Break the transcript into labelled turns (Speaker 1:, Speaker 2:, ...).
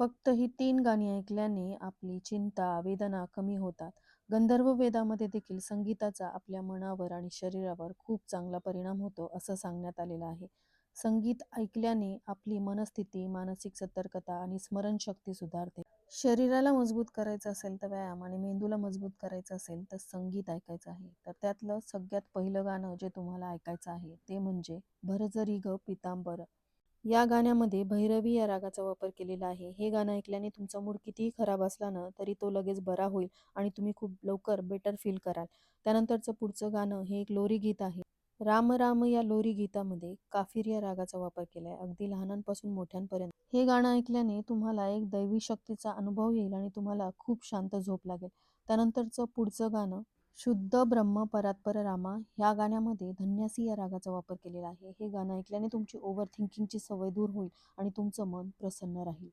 Speaker 1: फक्त ही 3 गाणी ऐकल्याने आपली चिंता, वेदना कमी होतात. गंधर्व वेदामध्ये देखील संगीताचा आपल्या मनावर आणि शरीरावर खूप चांगला परिणाम होतो, असं सांगण्यात आलेलं आहे. संगीत ऐकल्याने आपली मनस्थिती, मानसिक सतर्कता आणि स्मरणशक्ती सुधारते. शरीराला मजबूत करायचं असेल तर व्यायाम आणि मेंदूला मजबूत करायचं असेल तर संगीत ऐकायचं आहे. तर त्यातलं सगळ्यात पहिलं गाणं जे तुम्हाला ऐकायचं आहे ते म्हणजे भरजरी ग पितांबर. या गाण्यामध्ये भैरवी या रागाचा वापर केलेला आहे. हे गाणं ऐकल्याने तुमचा मूड कितीही खराब असला ना, तरी तो लगेच बरा होईल आणि तुम्ही खूप लवकर बेटर फील कराल. त्यानंतरचं पुढचं गाणं हे एक लोरी गीत आहे. राम राम या लोरी गीतामध्ये काफिर या रागाचा वापर केलाय, अगदी लहानांपासून मोठ्यांपर्यंत. हे गाणं ऐकल्याने तुम्हाला एक दैवी शक्तीचा अनुभव येईल आणि तुम्हाला खूप शांत झोप लागेल. त्यानंतरचं पुढचं गाणं शुद्ध ब्रह्म परात्पर रामा ह्या गाण्यामध्ये धन्यासी या रागाचा वापर केलेला आहे. हे गाणं ऐकल्याने तुमची ओव्हर थिंकिंगची सवय दूर होईल आणि तुमचं मन प्रसन्न राहील.